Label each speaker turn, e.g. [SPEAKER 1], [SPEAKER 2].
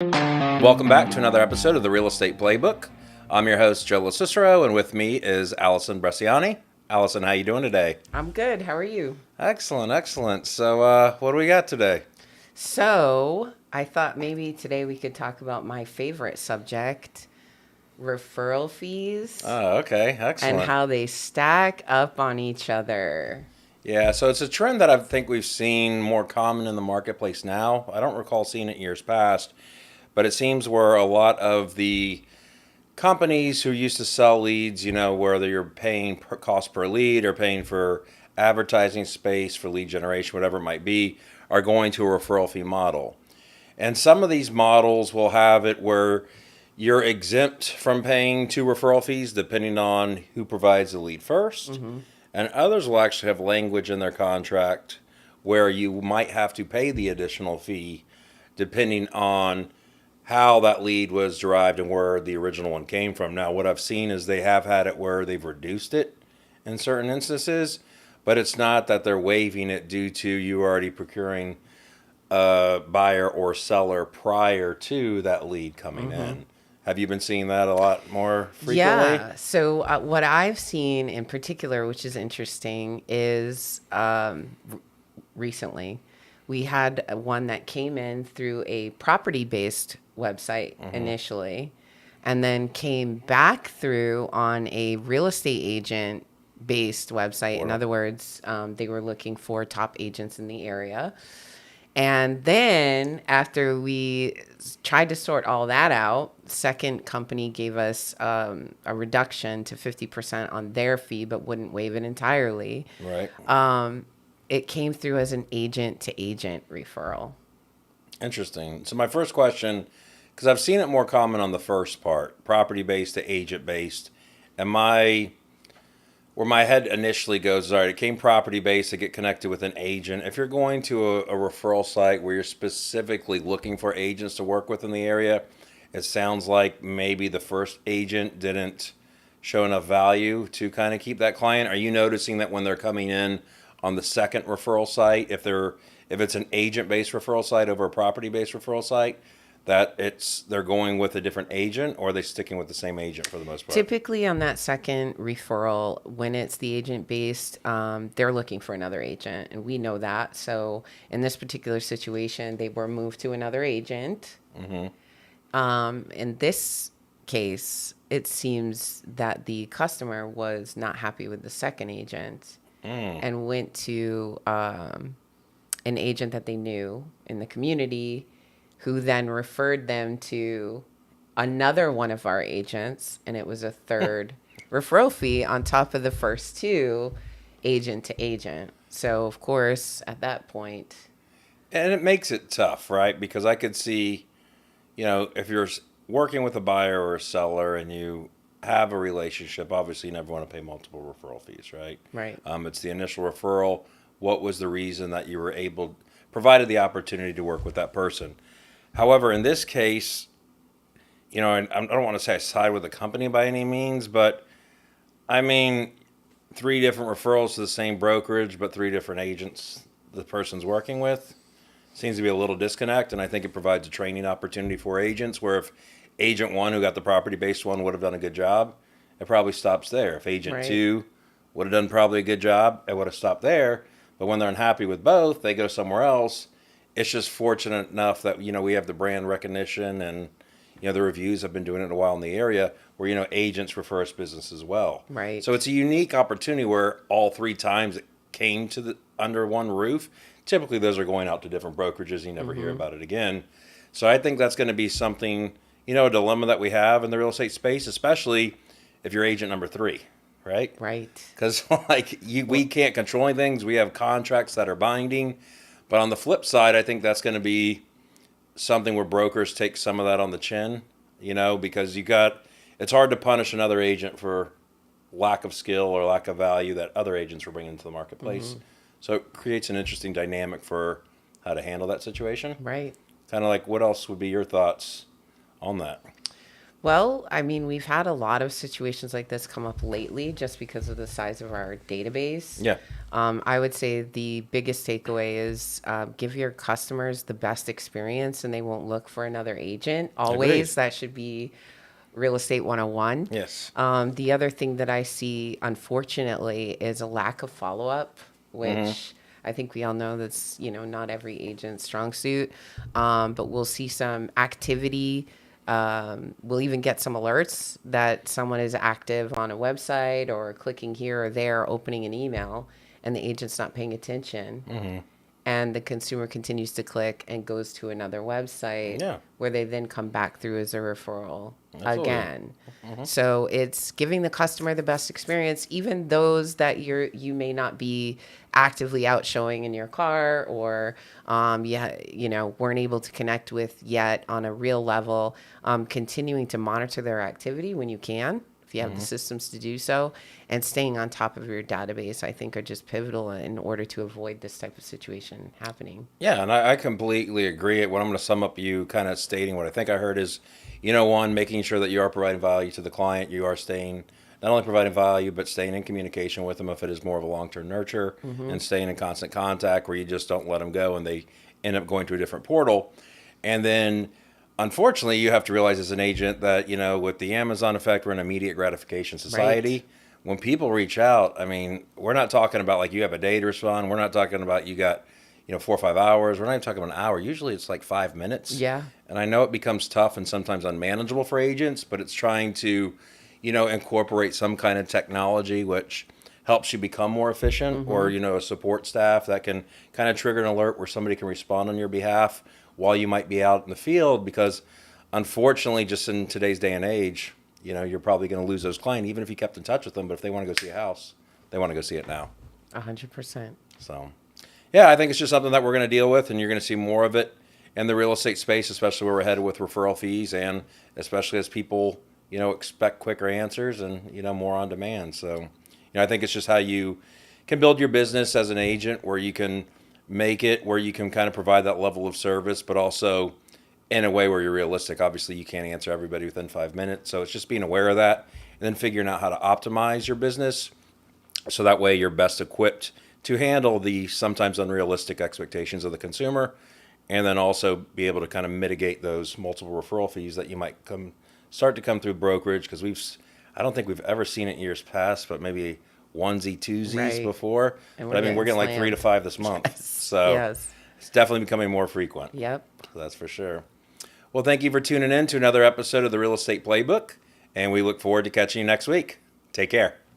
[SPEAKER 1] Welcome back to another episode of the Real Estate Playbook. I'm your host, Joe LoCicero, and with me is Alison Bresciani. Alison, how you doing today?
[SPEAKER 2] I'm good. How are you?
[SPEAKER 1] Excellent, excellent. So, what do we got today?
[SPEAKER 2] So, I thought maybe today we could talk about my favorite subject, referral fees,
[SPEAKER 1] Oh, okay,
[SPEAKER 2] and
[SPEAKER 1] excellent.
[SPEAKER 2] how they stack up on each other.
[SPEAKER 1] Yeah, so it's a trend that I think we've seen more common in the marketplace now. I don't recall seeing it years past, but it seems where a lot of the companies who used to sell leads, whether you're paying per cost per lead or paying for advertising space for lead generation, whatever it might be, are going to a referral fee model. And some of these models will have it where you're exempt from paying two referral fees depending on who provides the lead 1st.
[SPEAKER 2] Mm-hmm.
[SPEAKER 1] And others will actually have language in their contract where you might have to pay the additional fee depending on how that lead was derived and where the original one came from. Now, what I've seen is they have had it where they've reduced it in certain instances, but it's not that they're waiving it due to you already procuring a buyer or seller prior to that lead coming
[SPEAKER 2] Mm-hmm.
[SPEAKER 1] in. Have you been seeing that a lot more frequently?
[SPEAKER 2] Yeah. So, what I've seen in particular, which is interesting, is recently we had one that came in through a property based website initially, and then came back through on a real estate agent based website. In
[SPEAKER 1] Or,
[SPEAKER 2] other words, they were looking for top agents in the area. And then after we tried to sort all that out, second company gave us a reduction to 50% on their fee, but wouldn't waive it entirely.
[SPEAKER 1] right.
[SPEAKER 2] It came through as an agent to agent referral.
[SPEAKER 1] Interesting. So my first question, because I've seen it more common on the first part, property based to agent based, and where my head initially goes is, all right, it came property based to get connected with an agent. If you're going to a referral site where you're specifically looking for agents to work with in the area, it sounds like maybe the first agent didn't show enough value to kind of keep that client. Are you noticing that when they're coming in on the second referral site, if it's an agent based referral site over a property based referral site, that they're going with a different agent, or are they sticking with the same agent for the most part?
[SPEAKER 2] Typically, on that second referral, when it's the agent based, they're looking for another agent, and we know that. So, in this particular situation, they were moved to another agent. In this case, it seems that the customer was not happy with the second agent and went to an agent that they knew in the community, who then referred them to another one of our agents, and it was a third referral fee on top of the first two, agent to agent. So, of course, at that point,
[SPEAKER 1] And it makes it tough, right? Because I could see, if you're working with a buyer or a seller and you have a relationship, obviously you never want to pay multiple referral fees, right?
[SPEAKER 2] right.
[SPEAKER 1] It's the initial referral. What was the reason that you were provided the opportunity to work with that person? However, in this case, and I don't want to say I side with the company by any means, but I mean, three different referrals to the same brokerage, but three different agents the person's working with seems to be a little disconnect. And I think it provides a training opportunity for agents where if agent one, who got the property based one, would have done a good job, it probably stops there. If agent
[SPEAKER 2] Right.
[SPEAKER 1] two would have done probably a good job, it would have stopped there. But when they're unhappy with both, they go somewhere else. It's just fortunate enough that, we have the brand recognition and, the reviews have been doing it a while in the area where, agents refer us business as well.
[SPEAKER 2] Right.
[SPEAKER 1] So it's a unique opportunity where all three times it came to the under one roof. Typically those are going out to different brokerages. You never hear about it again. So I think that's going to be something, a dilemma that we have in the real estate space, especially if you're agent number three, right?
[SPEAKER 2] Right.
[SPEAKER 1] Because we can't control anything. We have contracts that are binding. But on the flip side, I think that's going to be something where brokers take some of that on the chin, because it's hard to punish another agent for lack of skill or lack of value that other agents were bringing into the marketplace. So it creates an interesting dynamic for how to handle that situation.
[SPEAKER 2] Right.
[SPEAKER 1] Kind of like, what else would be your thoughts on that?
[SPEAKER 2] Well, I mean, we've had a lot of situations like this come up lately just because of the size of our database.
[SPEAKER 1] Yeah.
[SPEAKER 2] I would say the biggest takeaway is give your customers the best experience and they won't look for another agent.
[SPEAKER 1] Agreed.
[SPEAKER 2] Always, that should be real estate 101.
[SPEAKER 1] Yes.
[SPEAKER 2] The other thing that I see, unfortunately, is a lack of follow up, which I think we all know that's, not every agent's strong suit. But we'll see some activity. We'll even get some alerts that someone is active on a website or clicking here or there, opening an email, and the agent's not paying attention. And the consumer continues to click and goes to another website
[SPEAKER 1] Yeah.
[SPEAKER 2] where they then come back through as a referral
[SPEAKER 1] Absolutely.
[SPEAKER 2] again. So it's giving the customer the best experience, even those that you may not be actively out showing in your car or weren't able to connect with yet on a real level. Continuing to monitor their activity when you can, if you have the systems to do so, and staying on top of your database, I think, are just pivotal in order to avoid this type of situation happening.
[SPEAKER 1] Yeah, and I completely agree. What I'm going to sum up you kind of stating what I think I heard is, one, making sure that you are providing value to the client. You are staying, not only providing value, but staying in communication with them if it is more of a long-term nurture and staying in constant contact where you just don't let them go and they end up going to a different portal. And then, unfortunately, you have to realize as an agent that, with the Amazon effect, we're an immediate gratification society.
[SPEAKER 2] Right.
[SPEAKER 1] When people reach out, I mean, we're not talking about like you have a day to respond. We're not talking about you got 4 or 5 hours. We're not even talking about an hour. Usually it's like 5 minutes.
[SPEAKER 2] Yeah.
[SPEAKER 1] And I know it becomes tough and sometimes unmanageable for agents, but it's trying to, incorporate some kind of technology which helps you become more efficient or, a support staff that can kind of trigger an alert where somebody can respond on your behalf while you might be out in the field because unfortunately, just in today's day and age, you're probably going to lose those clients even if you kept in touch with them. But if they want to go see a house, they want to go see it now.
[SPEAKER 2] 100%.
[SPEAKER 1] So, yeah, I think it's just something that we're going to deal with, and you're going to see more of it in the real estate space, especially where we're headed with referral fees, and especially as people, expect quicker answers and more on demand. So, I think it's just how you can build your business as an agent, where you can make it, where you can kind of provide that level of service, but also in a way where you're realistic. Obviously, you can't answer everybody within 5 minutes, so it's just being aware of that, and then figuring out how to optimize your business, so that way you're best equipped to handle the sometimes unrealistic expectations of the consumer, and then also be able to kind of mitigate those multiple referral fees that you might start to come through brokerage, because I don't think we've ever seen it in years past, but maybe onesie twosies
[SPEAKER 2] Right.
[SPEAKER 1] before.
[SPEAKER 2] And
[SPEAKER 1] But I mean, we're getting like 3 to 5 this month, so
[SPEAKER 2] Yes.
[SPEAKER 1] it's definitely becoming more frequent.
[SPEAKER 2] Yep.
[SPEAKER 1] That's for sure. Well, thank you for tuning in to another episode of the Real Estate Playbook, and we look forward to catching you next week. Take care.